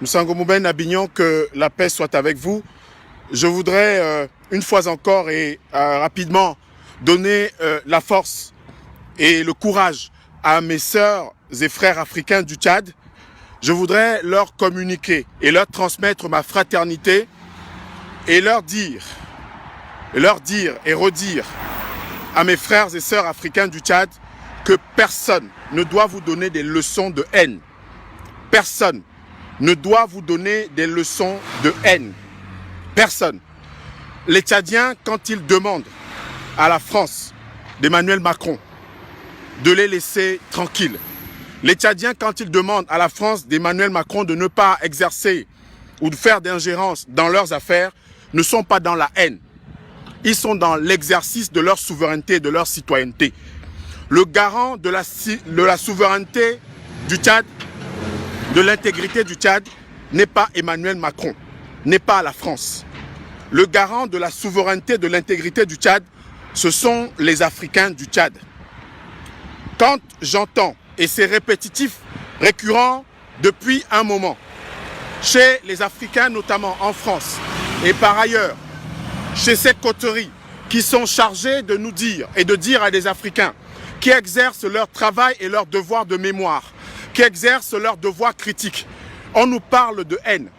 Moussango Mouben Abignon, que la paix soit avec vous. Je voudrais une fois encore et rapidement donner la force et le courage à mes sœurs et frères africains du Tchad. Je voudrais leur communiquer et leur transmettre ma fraternité et leur dire et redire à mes frères et sœurs africains du Tchad que personne ne doit vous donner des leçons de haine. Personne ne doit vous donner des leçons de haine. Personne. Les Tchadiens, quand ils demandent à la France d'Emmanuel Macron de les laisser tranquilles, les Tchadiens, quand ils demandent à la France d'Emmanuel Macron de ne pas exercer ou de faire d'ingérence dans leurs affaires, ne sont pas dans la haine. Ils sont dans l'exercice de leur souveraineté et de leur citoyenneté. Le garant de la souveraineté du Tchad, de l'intégrité du Tchad, n'est pas Emmanuel Macron, n'est pas la France. Le garant de la souveraineté, de l'intégrité du Tchad, ce sont les Africains du Tchad. Quand j'entends, et c'est répétitif, récurrent depuis un moment, chez les Africains, notamment en France, et par ailleurs, chez ces coteries qui sont chargées de nous dire et de dire à des Africains qui exercent leur travail et leur devoir de mémoire, qui exercent leur devoir critique, on nous parle de haine.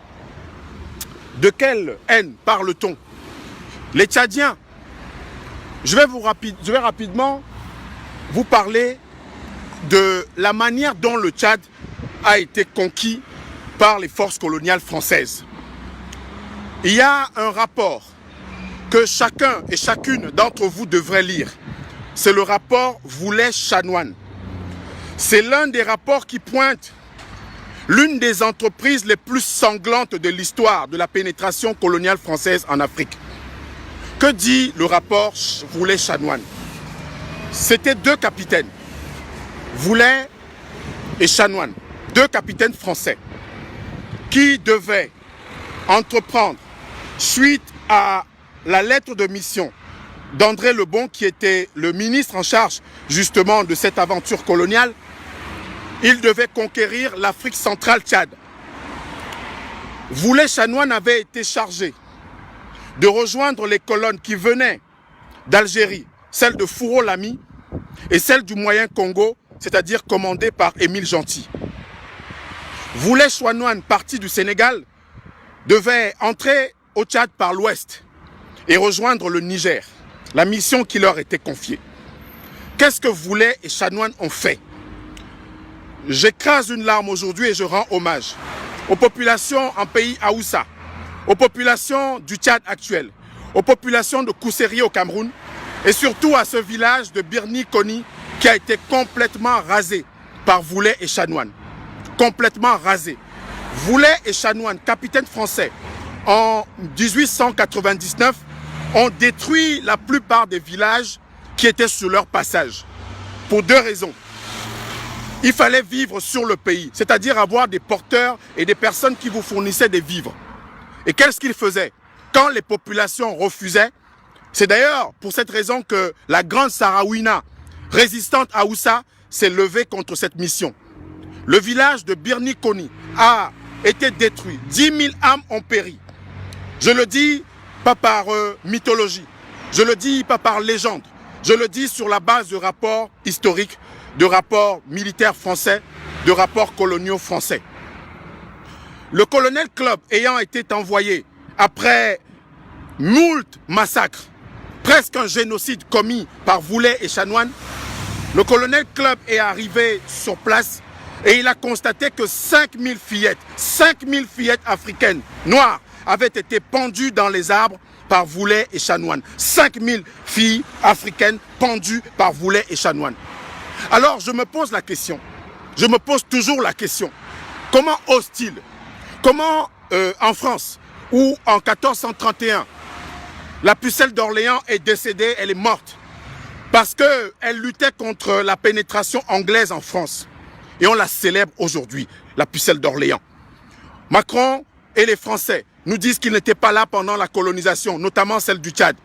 De quelle haine parle-t-on? Les Tchadiens. Je vais rapidement vous parler de la manière dont le Tchad a été conquis par les forces coloniales françaises. Il y a un rapport que chacun et chacune d'entre vous devrait lire. C'est le rapport Voulet-Chanoine. C'est l'un des rapports qui pointe l'une des entreprises les plus sanglantes de l'histoire de la pénétration coloniale française en Afrique. Que dit le rapport Voulet-Chanoine? C'était deux capitaines, Voulet et Chanoine, deux capitaines français, qui devaient entreprendre, suite à la lettre de mission d'André Lebon, qui était le ministre en charge justement de cette aventure coloniale, il devait conquérir l'Afrique centrale Tchad. Voulet-Chanoine avait été chargé de rejoindre les colonnes qui venaient d'Algérie, celle de Fouro-Lamy et celle du Moyen Congo, c'est-à-dire commandée par Émile Gentil. Voulet-Chanoine, parti du Sénégal, devait entrer au Tchad par l'ouest et rejoindre le Niger, la mission qui leur était confiée. Qu'est-ce que Voulet et Chanoine ont fait? J'écrase une larme aujourd'hui et je rends hommage aux populations en pays Haoussa, aux populations du Tchad actuel, aux populations de Kousséri au Cameroun et surtout à ce village de Birni Koni qui a été complètement rasé par Voulet et Chanoine. Complètement rasé. Voulet et Chanoine, capitaines français, en 1899, ont détruit la plupart des villages qui étaient sur leur passage. Pour deux raisons. Il fallait vivre sur le pays, c'est-à-dire avoir des porteurs et des personnes qui vous fournissaient des vivres. Et qu'est-ce qu'ils faisaient? Quand les populations refusaient, c'est d'ailleurs pour cette raison que la grande Saraouina, résistante à Oussa, s'est levée contre cette mission. Le village de Birni Koni a été détruit. 10 000 âmes ont péri. Je le dis pas par mythologie, je le dis pas par légende, je le dis sur la base de rapports historiques, de rapports militaires français, de rapports coloniaux français. Le colonel Club ayant été envoyé après moult massacres, presque un génocide commis par Voulet et Chanoine, le colonel Club est arrivé sur place et il a constaté que 5000 fillettes africaines noires avaient été pendues dans les arbres par Voulet et Chanoine. 5000 filles africaines pendues par Voulet et Chanoine. Alors je me pose la question, je me pose toujours la question, comment ose-t-il, comment en France, où en 1431, la pucelle d'Orléans est décédée, elle est morte, parce qu'elle luttait contre la pénétration anglaise en France. Et on la célèbre aujourd'hui, la pucelle d'Orléans. Macron et les Français nous disent qu'ils n'étaient pas là pendant la colonisation, notamment celle du Tchad.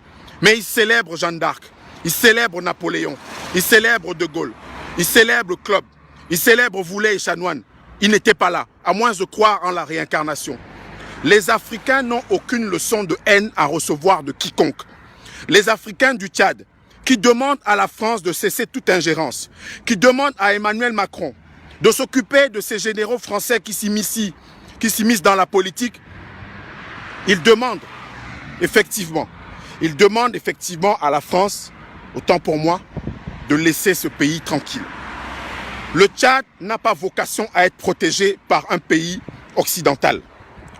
Mais ils célèbrent Jeanne d'Arc, ils célèbrent Napoléon, ils célèbrent De Gaulle, ils célèbrent Club, ils célèbrent Voulet et Chanoine. Ils n'étaient pas là. à moins de croire en la réincarnation. Les Africains n'ont aucune leçon de haine à recevoir de quiconque. Les Africains du Tchad, qui demandent à la France de cesser toute ingérence, qui demandent à Emmanuel Macron de s'occuper de ces généraux français qui s'immiscent dans la politique, ils demandent effectivement à la France, autant pour moi, de laisser ce pays tranquille. Le Tchad n'a pas vocation à être protégé par un pays occidental.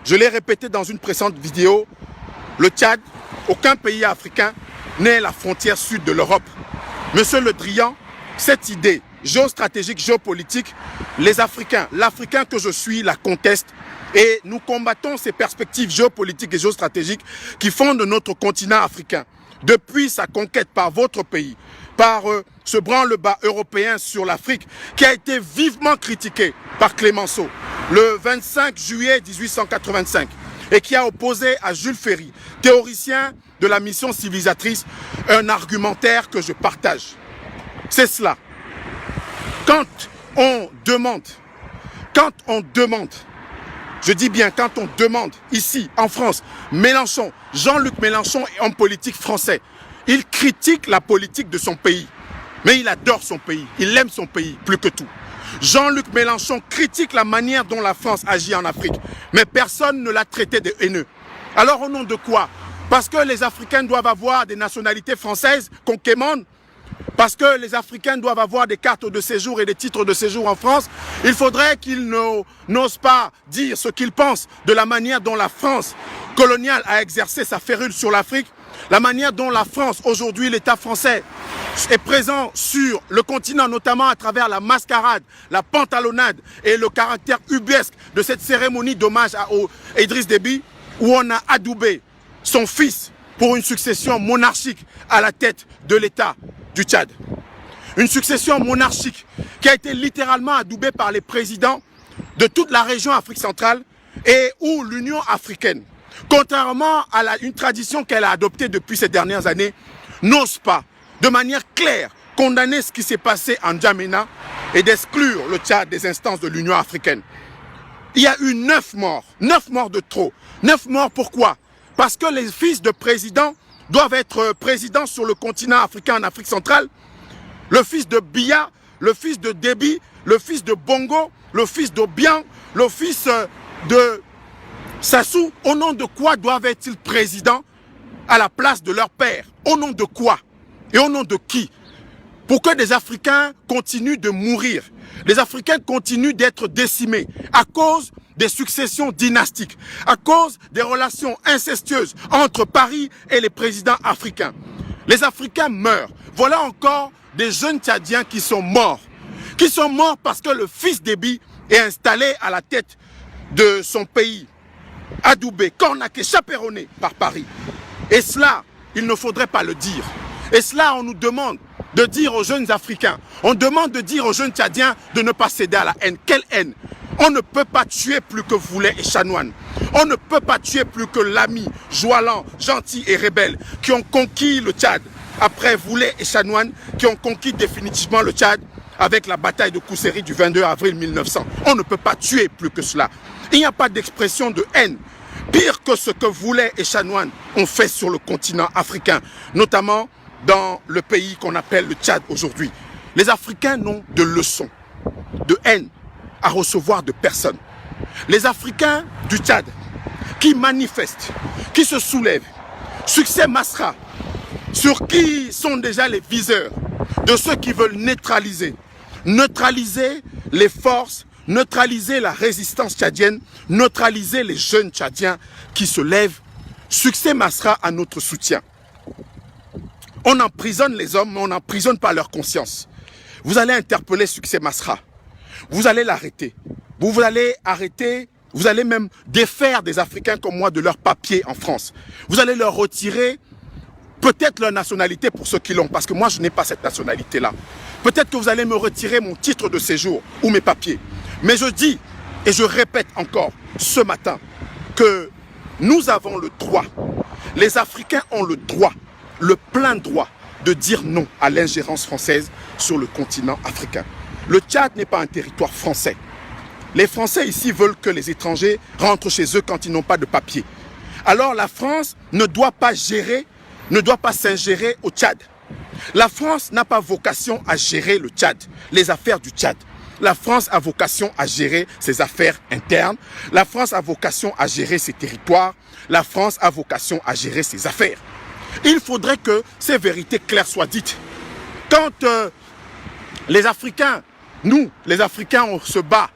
Je l'ai répété dans une précédente vidéo, le Tchad, aucun pays africain n'est la frontière sud de l'Europe. Monsieur Le Drian, cette idée géostratégique, géopolitique, les Africains, l'Africain que je suis, la conteste et nous combattons ces perspectives géopolitiques et géostratégiques qui font de notre continent africain, depuis sa conquête par votre pays, par ce branle-bas européen sur l'Afrique qui a été vivement critiqué par Clémenceau le 25 juillet 1885 et qui a opposé à Jules Ferry, théoricien de la mission civilisatrice, un argumentaire que je partage. C'est cela. Quand on demande, je dis bien quand on demande ici en France, Mélenchon, Jean-Luc Mélenchon est homme politique français. Il critique la politique de son pays, mais il adore son pays, il aime son pays plus que tout. Jean-Luc Mélenchon critique la manière dont la France agit en Afrique, mais personne ne l'a traité de haineux. Alors au nom de quoi? Parce que les Africains doivent avoir des nationalités françaises qu'on quémande, parce que les Africains doivent avoir des cartes de séjour et des titres de séjour en France, il faudrait qu'ils n'osent pas dire ce qu'ils pensent de la manière dont la France coloniale a exercé sa férule sur l'Afrique, la manière dont la France, aujourd'hui l'État français, est présent sur le continent, notamment à travers la mascarade, la pantalonnade et le caractère ubuesque de cette cérémonie d'hommage à Idriss Déby, où on a adoubé son fils pour une succession monarchique à la tête de l'État du Tchad. Une succession monarchique qui a été littéralement adoubée par les présidents de toute la région Afrique centrale et où l'Union africaine, contrairement à une tradition qu'elle a adoptée depuis ces dernières années, n'ose pas de manière claire condamner ce qui s'est passé en N'Djamena et d'exclure le Tchad des instances de l'Union africaine. Il y a eu 9 morts de trop. 9 morts pourquoi? Parce que les fils de présidents doivent être présidents sur le continent africain en Afrique centrale. Le fils de Biya, le fils de Déby, le fils de Bongo, le fils d'Obiang, le fils de Sassou, au nom de quoi doivent-ils présidents à la place de leur père? Au nom de quoi? Et au nom de qui? Pour que des Africains continuent de mourir, les Africains continuent d'être décimés à cause des successions dynastiques, à cause des relations incestueuses entre Paris et les présidents africains. Les Africains meurent. Voilà encore des jeunes Tchadiens qui sont morts parce que le fils d'Éby est installé à la tête de son pays, adoubé, cornaqué, chaperonné par Paris. Et cela, il ne faudrait pas le dire. Et cela, on nous demande de dire aux jeunes Africains, on demande de dire aux jeunes Tchadiens de ne pas céder à la haine. Quelle haine? On ne peut pas tuer plus que Voulet et Chanoine. On ne peut pas tuer plus que Lamy, Joalan, Gentil et Rebelle qui ont conquis le Tchad. Après Voulet et Chanoine qui ont conquis définitivement le Tchad avec la bataille de Kousséri du 22 avril 1900. On ne peut pas tuer plus que cela. Il n'y a pas d'expression de haine. Pire que ce que Voulet et Chanoine ont fait sur le continent africain, notamment dans le pays qu'on appelle le Tchad aujourd'hui. Les Africains n'ont de leçons de haine à recevoir de personne. Les Africains du Tchad qui manifestent, qui se soulèvent, Succès Masra, sur qui sont déjà les viseurs de ceux qui veulent neutraliser les forces, neutraliser la résistance tchadienne, neutraliser les jeunes tchadiens qui se lèvent. Succès Masra a notre soutien. On emprisonne les hommes, mais on n'emprisonne pas leur conscience. Vous allez interpeller Succès Masra. Vous allez l'arrêter. Vous allez arrêter, vous allez même défaire des Africains comme moi de leurs papiers en France. Vous allez leur retirer peut-être leur nationalité pour ceux qui l'ont, parce que moi je n'ai pas cette nationalité-là. Peut-être que vous allez me retirer mon titre de séjour ou mes papiers. Mais je dis, et je répète encore ce matin, que nous avons le droit, les Africains ont le droit, le plein droit de dire non à l'ingérence française sur le continent africain. Le Tchad n'est pas un territoire français. Les Français ici veulent que les étrangers rentrent chez eux quand ils n'ont pas de papier. Alors la France ne doit pas s'ingérer au Tchad. La France n'a pas vocation à gérer le Tchad, les affaires du Tchad. La France a vocation à gérer ses affaires internes. La France a vocation à gérer ses territoires. La France a vocation à gérer ses affaires. Il faudrait que ces vérités claires soient dites. Quand les Africains, nous, les Africains, on se bat,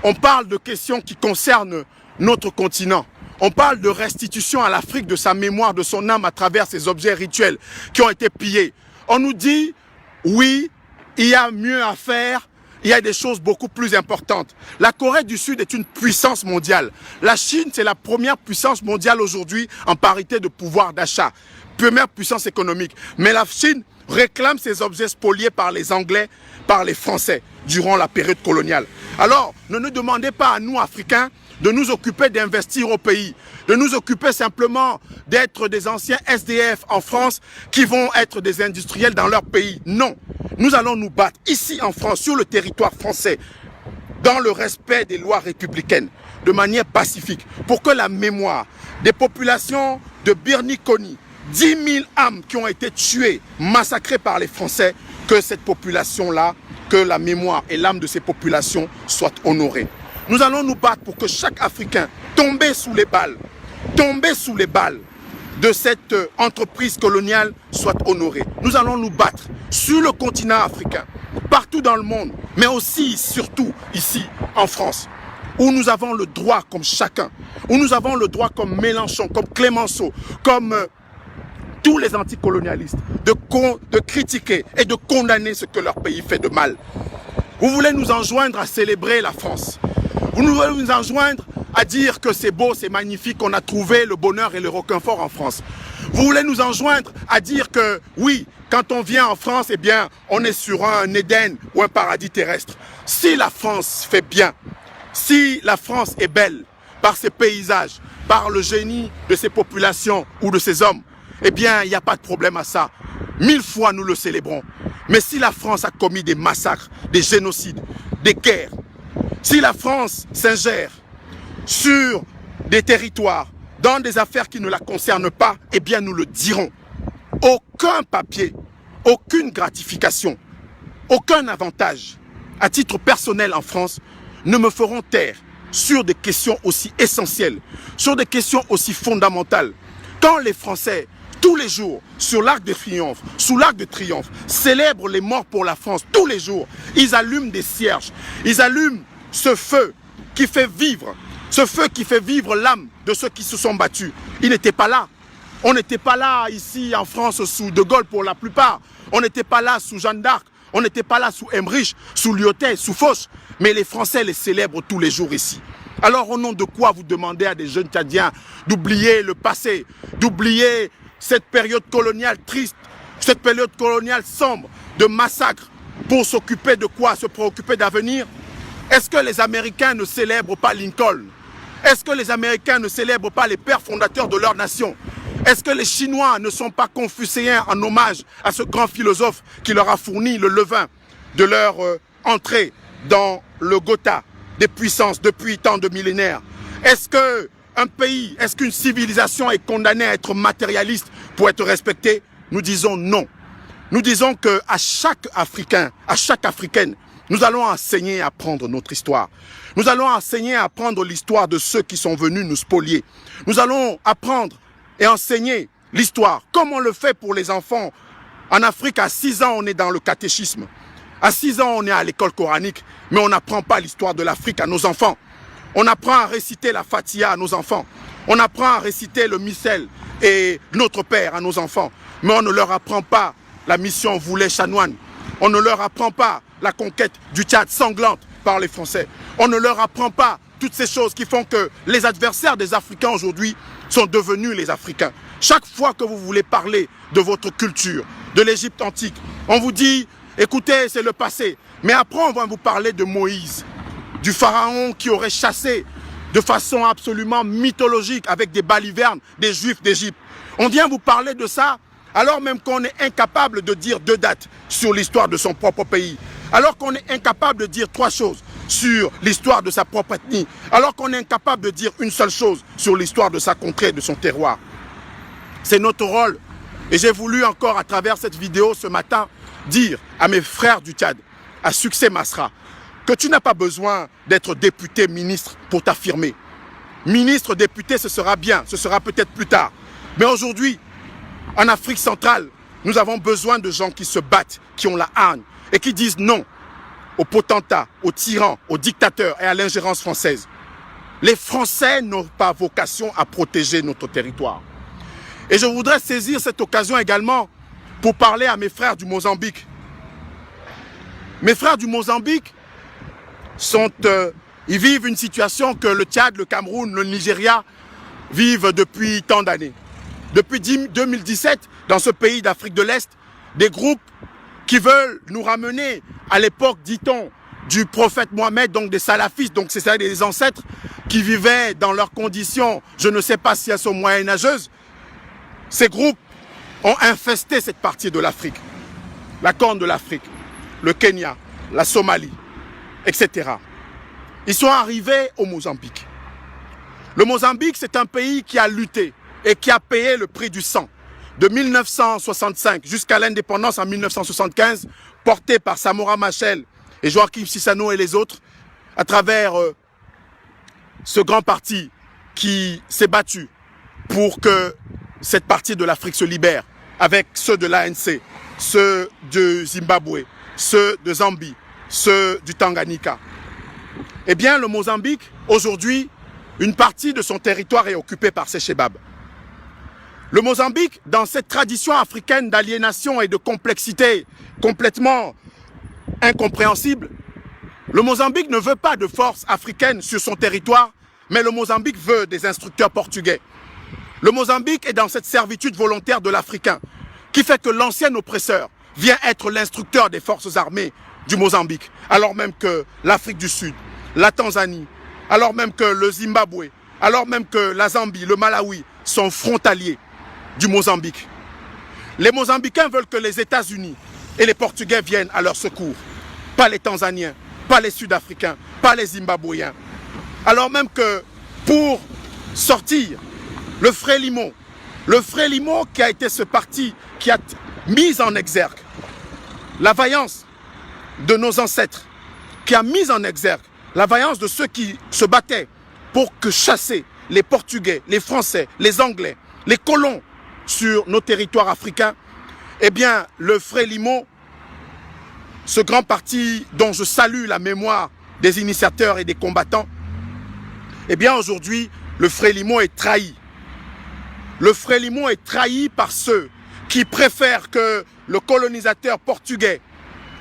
on parle de questions qui concernent notre continent. On parle de restitution à l'Afrique de sa mémoire, de son âme à travers ces objets rituels qui ont été pillés. On nous dit, oui, il y a mieux à faire, il y a des choses beaucoup plus importantes. La Corée du Sud est une puissance mondiale. La Chine, c'est la première puissance mondiale aujourd'hui en parité de pouvoir d'achat. Première puissance économique. Mais la Chine réclame ces objets spoliés par les Anglais, par les Français, durant la période coloniale. Alors, ne nous demandez pas à nous, Africains, de nous occuper d'investir au pays, de nous occuper simplement d'être des anciens SDF en France qui vont être des industriels dans leur pays. Non, nous allons nous battre ici en France, sur le territoire français, dans le respect des lois républicaines, de manière pacifique, pour que la mémoire des populations de Birni-Koni, 10 000 âmes qui ont été tuées, massacrées par les Français, que cette population-là, que la mémoire et l'âme de ces populations soient honorées. Nous allons nous battre pour que chaque Africain tombé sous les balles de cette entreprise coloniale soit honoré. Nous allons nous battre sur le continent africain, partout dans le monde, mais aussi, surtout ici, en France, où nous avons le droit comme chacun, où nous avons le droit comme Mélenchon, comme Clémenceau, comme tous les anticolonialistes, de critiquer et de condamner ce que leur pays fait de mal. Vous voulez nous enjoindre à célébrer la France. Vous voulez nous enjoindre à dire que c'est beau, c'est magnifique, qu'on a trouvé le bonheur et le réconfort en France. Vous voulez nous enjoindre à dire que oui, quand on vient en France, eh bien, on est sur un Éden ou un paradis terrestre. Si la France fait bien, si la France est belle par ses paysages, par le génie de ses populations ou de ses hommes, eh bien, il n'y a pas de problème à ça. 1000 fois, nous le célébrons. Mais si la France a commis des massacres, des génocides, des guerres, si la France s'ingère sur des territoires, dans des affaires qui ne la concernent pas, eh bien, nous le dirons. Aucun papier, aucune gratification, aucun avantage, à titre personnel en France, ne me feront taire sur des questions aussi essentielles, sur des questions aussi fondamentales. Quand les Français, tous les jours, sur l'Arc de Triomphe, sous l'Arc de Triomphe, célèbrent les morts pour la France, tous les jours, ils allument des cierges, ils allument ce feu qui fait vivre l'âme de ceux qui se sont battus. Ils n'étaient pas là. On n'était pas là ici en France sous De Gaulle pour la plupart. On n'était pas là sous Jeanne d'Arc. On n'était pas là sous Emmerich, sous Lyotet, sous Foch. Mais les Français les célèbrent tous les jours ici. Alors au nom de quoi vous demandez à des jeunes Tchadiens d'oublier le passé, d'oublier cette période coloniale triste, cette période coloniale sombre, de massacres, pour s'occuper de quoi? Se préoccuper d'avenir? Est-ce que les Américains ne célèbrent pas Lincoln? Est-ce que les Américains ne célèbrent pas les pères fondateurs de leur nation? Est-ce que les Chinois ne sont pas confucéens en hommage à ce grand philosophe qui leur a fourni le levain de leur entrée dans le Gotha des puissances depuis tant de millénaires? Est-ce qu'un pays, est-ce qu'une civilisation est condamnée à être matérialiste pour être respectée? Nous disons non. Nous disons qu'à chaque Africain, à chaque Africaine, nous allons enseigner à apprendre notre histoire. Nous allons enseigner à apprendre l'histoire de ceux qui sont venus nous spolier. Nous allons apprendre et enseigner l'histoire, comme on le fait pour les enfants. En Afrique, à 6 ans, on est dans le catéchisme. À 6 ans, on est à l'école coranique, mais on n'apprend pas l'histoire de l'Afrique à nos enfants. On apprend à réciter la Fatiha à nos enfants. On apprend à réciter le Missel et Notre Père à nos enfants. Mais on ne leur apprend pas la mission Voulet Chanoine. On ne leur apprend pas la conquête du Tchad sanglante par les Français. On ne leur apprend pas toutes ces choses qui font que les adversaires des Africains aujourd'hui sont devenus les Africains. Chaque fois que vous voulez parler de votre culture, de l'Égypte antique, on vous dit, écoutez, c'est le passé. Mais après, on va vous parler de Moïse, du pharaon qui aurait chassé de façon absolument mythologique avec des balivernes des Juifs d'Égypte. On vient vous parler de ça alors même qu'on est incapable de dire 2 dates sur l'histoire de son propre pays. Alors qu'on est incapable de dire 3 choses sur l'histoire de sa propre ethnie, alors qu'on est incapable de dire une seule chose sur l'histoire de sa contrée, de son terroir. C'est notre rôle. Et j'ai voulu encore, à travers cette vidéo ce matin, dire à mes frères du Tchad, à Succès Masra, que tu n'as pas besoin d'être député, ministre pour t'affirmer. Ministre, député, ce sera bien, ce sera peut-être plus tard. Mais aujourd'hui, en Afrique centrale, nous avons besoin de gens qui se battent, qui ont la haine et qui disent non aux potentats, aux tyrans, aux dictateurs et à l'ingérence française. Les Français n'ont pas vocation à protéger notre territoire. Et je voudrais saisir cette occasion également pour parler à mes frères du Mozambique. Mes frères du Mozambique ils vivent une situation que le Tchad, le Cameroun, le Nigeria vivent depuis tant d'années. Depuis 2017, dans ce pays d'Afrique de l'Est, des groupes qui veulent nous ramener à l'époque, dit-on, du prophète Mohammed, donc des salafistes, donc c'est-à-dire des ancêtres qui vivaient dans leurs conditions, je ne sais pas si elles sont moyenâgeuses. Ces groupes ont infesté cette partie de l'Afrique, la Corne de l'Afrique, le Kenya, la Somalie, etc. Ils sont arrivés au Mozambique. Le Mozambique, c'est un pays qui a lutté et qui a payé le prix du sang. De 1965 jusqu'à l'indépendance en 1975, porté par Samora Machel et Joachim Chissano et les autres, à travers ce grand parti qui s'est battu pour que cette partie de l'Afrique se libère, avec ceux de l'ANC, ceux de Zimbabwe, ceux de Zambie, ceux du Tanganyika. Eh bien, le Mozambique, aujourd'hui, une partie de son territoire est occupée par ces chebabs. Le Mozambique, dans cette tradition africaine d'aliénation et de complexité complètement incompréhensible, le Mozambique ne veut pas de force africaine sur son territoire, mais le Mozambique veut des instructeurs portugais. Le Mozambique est dans cette servitude volontaire de l'Africain, qui fait que l'ancien oppresseur vient être l'instructeur des forces armées du Mozambique, alors même que l'Afrique du Sud, la Tanzanie, alors même que le Zimbabwe, alors même que la Zambie, le Malawi sont frontaliers du Mozambique. Les Mozambicains veulent que les États-Unis et les Portugais viennent à leur secours, pas les Tanzaniens, pas les Sud-Africains, pas les Zimbabwéens. Alors même que pour sortir le Frélimo qui a été ce parti qui a mis en exergue la vaillance de nos ancêtres, qui a mis en exergue la vaillance de ceux qui se battaient pour que chasser les Portugais, les Français, les Anglais, les colons sur nos territoires africains, eh bien, le Frélimo, ce grand parti dont je salue la mémoire des initiateurs et des combattants, eh bien, aujourd'hui, le Frélimo est trahi. Le Frélimo est trahi par ceux qui préfèrent que le colonisateur portugais,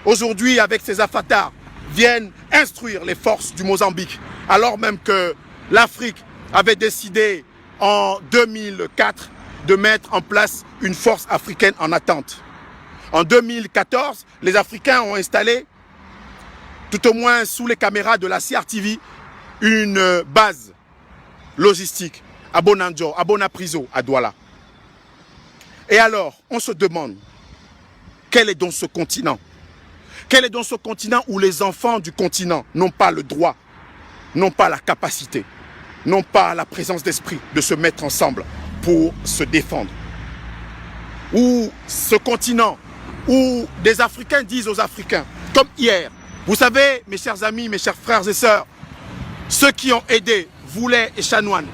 aujourd'hui avec ses avatars, vienne instruire les forces du Mozambique, alors même que l'Afrique avait décidé en 2004 de mettre en place une force africaine en attente. En 2014, les Africains ont installé, tout au moins sous les caméras de la CRTV, une base logistique à Bonanjo, à Bonapriso, à Douala. Et alors, on se demande, quel est donc ce continent? Quel est donc ce continent où les enfants du continent n'ont pas le droit, n'ont pas la capacité, n'ont pas la présence d'esprit de se mettre ensemble pour se défendre? Où ce continent, où des Africains disent aux Africains, comme hier, vous savez, mes chers amis, mes chers frères et sœurs, ceux qui ont aidé Voulet et Chanoine,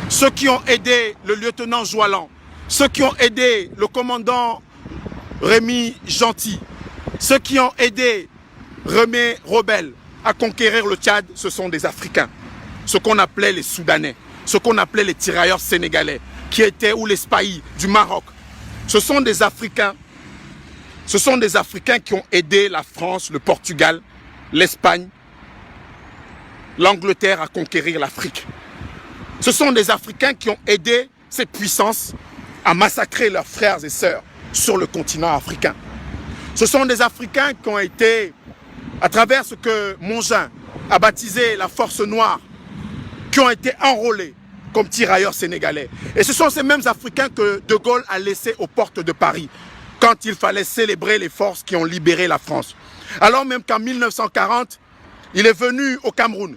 ceux qui ont aidé le lieutenant Joalan, ceux qui ont aidé le commandant Rémi Gentil, ceux qui ont aidé Rémi Robel à conquérir le Tchad, ce sont des Africains. Ce qu'on appelait les Soudanais, ce qu'on appelait les tirailleurs sénégalais, qui étaient, ou les Spahis du Maroc. Ce sont des Africains. Ce sont des Africains qui ont aidé la France, le Portugal, l'Espagne, l'Angleterre à conquérir l'Afrique. Ce sont des Africains qui ont aidé ces puissances à massacrer leurs frères et sœurs sur le continent africain. Ce sont des Africains qui ont été, à travers ce que Mongin a baptisé la force noire, qui ont été enrôlés comme tirailleurs sénégalais. Et ce sont ces mêmes Africains que De Gaulle a laissés aux portes de Paris quand il fallait célébrer les forces qui ont libéré la France. Alors même qu'en 1940, il est venu au Cameroun.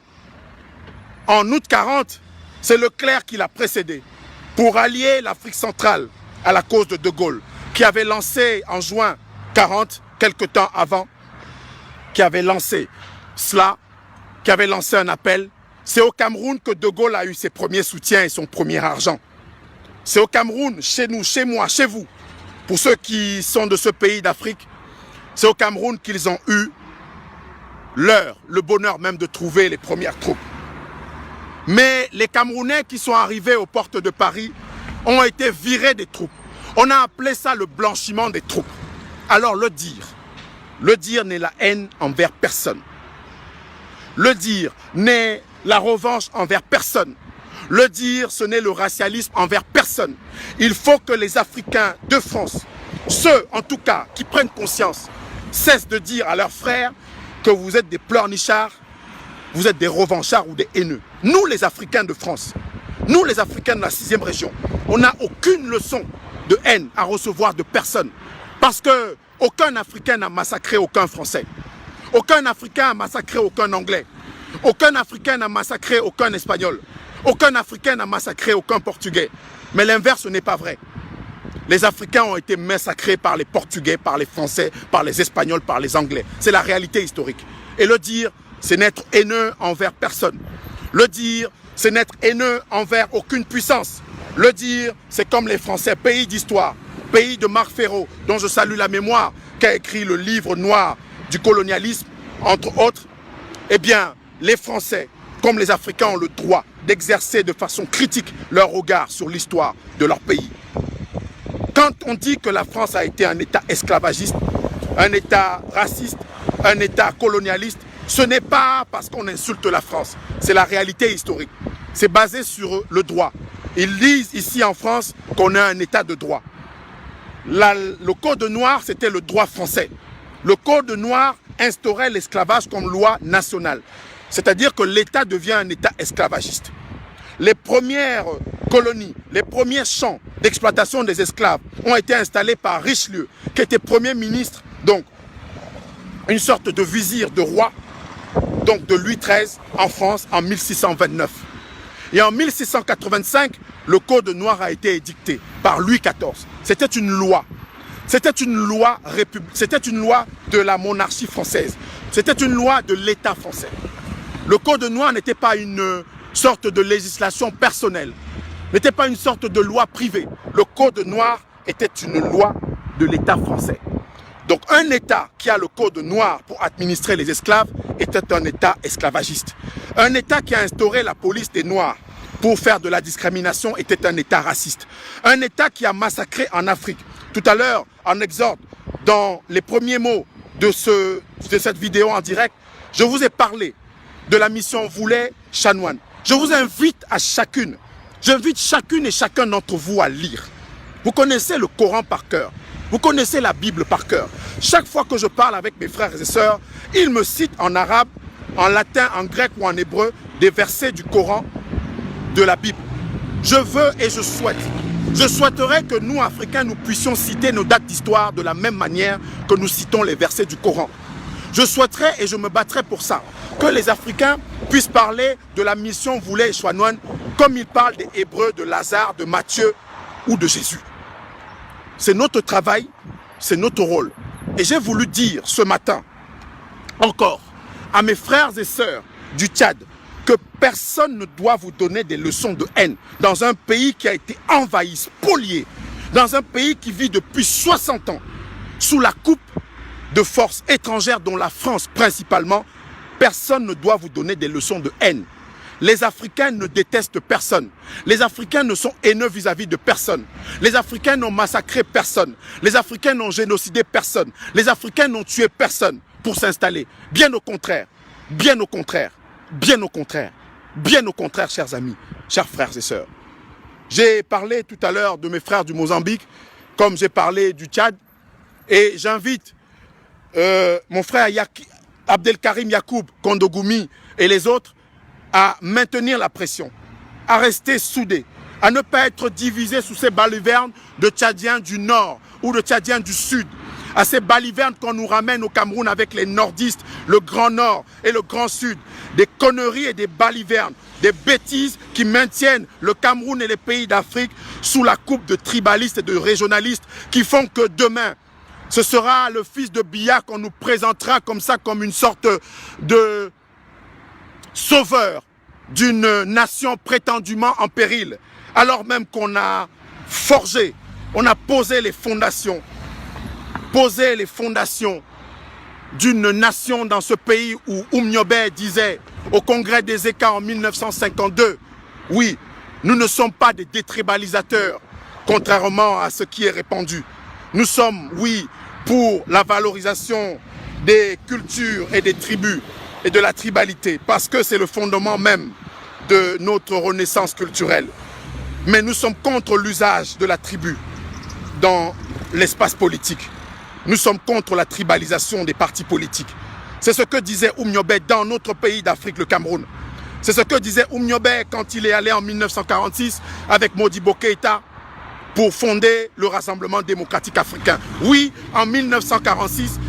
En août 40, c'est Leclerc qui l'a précédé pour allier l'Afrique centrale à la cause de De Gaulle, qui avait lancé en juin 40, quelque temps avant, qui avait lancé cela, qui avait lancé un appel. C'est au Cameroun que De Gaulle a eu ses premiers soutiens et son premier argent. C'est au Cameroun, chez nous, chez moi, chez vous, pour ceux qui sont de ce pays d'Afrique, c'est au Cameroun qu'ils ont eu le bonheur même de trouver les premières troupes. Mais les Camerounais qui sont arrivés aux portes de Paris ont été virés des troupes. On a appelé ça le blanchiment des troupes. Alors le dire n'est la haine envers personne. Le dire n'est la revanche envers personne. Le dire, ce n'est le racialisme envers personne. Il faut que les Africains de France, ceux en tout cas qui prennent conscience, cessent de dire à leurs frères que vous êtes des pleurnichards, vous êtes des revanchards ou des haineux. Nous les Africains de France, nous les Africains de la 6e région, on n'a aucune leçon de haine à recevoir de personne. Parce que aucun Africain n'a massacré aucun Français. Aucun Africain n'a massacré aucun Anglais. Aucun Africain n'a massacré aucun Espagnol. Aucun Africain n'a massacré aucun Portugais. Mais l'inverse n'est pas vrai. Les Africains ont été massacrés par les Portugais, par les Français, par les Espagnols, par les Anglais. C'est la réalité historique. Et le dire, c'est n'être haineux envers personne. Le dire, c'est n'être haineux envers aucune puissance. Le dire, c'est comme les Français, pays d'histoire, pays de Marc Ferraud, dont je salue la mémoire, qui a écrit le livre noir du colonialisme, entre autres. Eh bien, les Français, comme les Africains, ont le droit d'exercer de façon critique leur regard sur l'histoire de leur pays. Quand on dit que la France a été un État esclavagiste, un État raciste, un État colonialiste, ce n'est pas parce qu'on insulte la France, c'est la réalité historique. C'est basé sur le droit. Ils disent ici en France qu'on a un État de droit. Le Code noir, c'était le droit français. Le Code noir instaurait l'esclavage comme loi nationale. C'est-à-dire que l'État devient un État esclavagiste. Les premières colonies, les premiers champs d'exploitation des esclaves ont été installés par Richelieu, qui était Premier ministre, donc une sorte de vizir de roi, donc de Louis XIII en France en 1629. Et en 1685, le Code noir a été édicté par Louis XIV. C'était une loi. C'était une loi de la monarchie française. C'était une loi de l'État français. Le Code noir n'était pas une sorte de législation personnelle, n'était pas une sorte de loi privée. Le Code noir était une loi de l'État français. Donc un État qui a le Code noir pour administrer les esclaves était un État esclavagiste. Un État qui a instauré la police des Noirs pour faire de la discrimination était un État raciste. Un État qui a massacré en Afrique. Tout à l'heure, en exorde, dans les premiers mots de cette vidéo en direct, je vous ai parlé de la mission Voulet-Chanoine. Je vous invite à chacune, j'invite chacune et chacun d'entre vous à lire. Vous connaissez le Coran par cœur, vous connaissez la Bible par cœur. Chaque fois que je parle avec mes frères et sœurs, ils me citent en arabe, en latin, en grec ou en hébreu, des versets du Coran, de la Bible. Je veux et je souhaiterais que nous, Africains, nous puissions citer nos dates d'histoire de la même manière que nous citons les versets du Coran. Je souhaiterais et je me battrais pour ça, que les Africains puissent parler de la mission Voulet-Chanoine comme ils parlent des Hébreux, de Lazare, de Matthieu ou de Jésus. C'est notre travail, c'est notre rôle. Et j'ai voulu dire ce matin, encore, à mes frères et sœurs du Tchad, que personne ne doit vous donner des leçons de haine dans un pays qui a été envahi, spolié, dans un pays qui vit depuis 60 ans sous la coupe de forces étrangères dont la France principalement. Personne ne doit vous donner des leçons de haine. Les Africains ne détestent personne. Les Africains ne sont haineux vis-à-vis de personne. Les Africains n'ont massacré personne. Les Africains n'ont génocidé personne. Les Africains n'ont tué personne pour s'installer. Bien au contraire. Bien au contraire. Bien au contraire. Bien au contraire, chers amis, chers frères et sœurs. J'ai parlé tout à l'heure de mes frères du Mozambique, comme j'ai parlé du Tchad. Et j'invite mon frère Abdelkarim Yacoub Kondogoumi et les autres à maintenir la pression, à rester soudés, à ne pas être divisés sous ces balivernes de Tchadiens du Nord ou de Tchadiens du Sud, à ces balivernes qu'on nous ramène au Cameroun avec les nordistes, le Grand Nord et le Grand Sud, des conneries et des balivernes, des bêtises qui maintiennent le Cameroun et les pays d'Afrique sous la coupe de tribalistes et de régionalistes qui font que demain, ce sera le fils de Biya qu'on nous présentera comme ça, comme une sorte de sauveur d'une nation prétendument en péril, alors même qu'on a forgé, on a posé les fondations d'une nation dans ce pays où Oumniobé disait au Congrès des Écarts en 1952, oui, nous ne sommes pas des détribalisateurs, contrairement à ce qui est répandu. Nous sommes, oui, pour la valorisation des cultures et des tribus et de la tribalité, parce que c'est le fondement même de notre renaissance culturelle. Mais nous sommes contre l'usage de la tribu dans l'espace politique. Nous sommes contre la tribalisation des partis politiques. C'est ce que disait Oumniobé dans notre pays d'Afrique, le Cameroun. C'est ce que disait Oumniobé quand il est allé en 1946 avec Modibo Keïta pour fonder le Rassemblement démocratique africain. Oui, en 1946,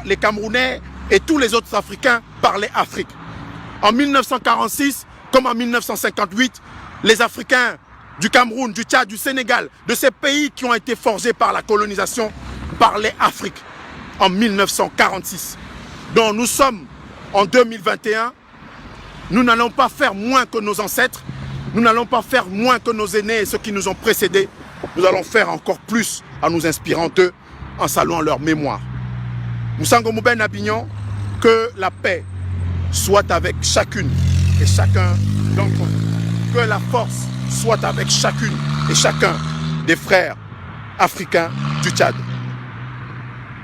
les Camerounais et tous les autres Africains parlaient Afrique. En 1946, comme en 1958, les Africains du Cameroun, du Tchad, du Sénégal, de ces pays qui ont été forgés par la colonisation, parlaient Afrique en 1946. Donc nous sommes en 2021, nous n'allons pas faire moins que nos ancêtres, nous n'allons pas faire moins que nos aînés et ceux qui nous ont précédés, nous allons faire encore plus en nous inspirant d'eux, en saluant leur mémoire. Moussango Mouben Abignon, que la paix soit avec chacune et chacun d'entre nous, que la force soit avec chacune et chacun des frères africains du Tchad.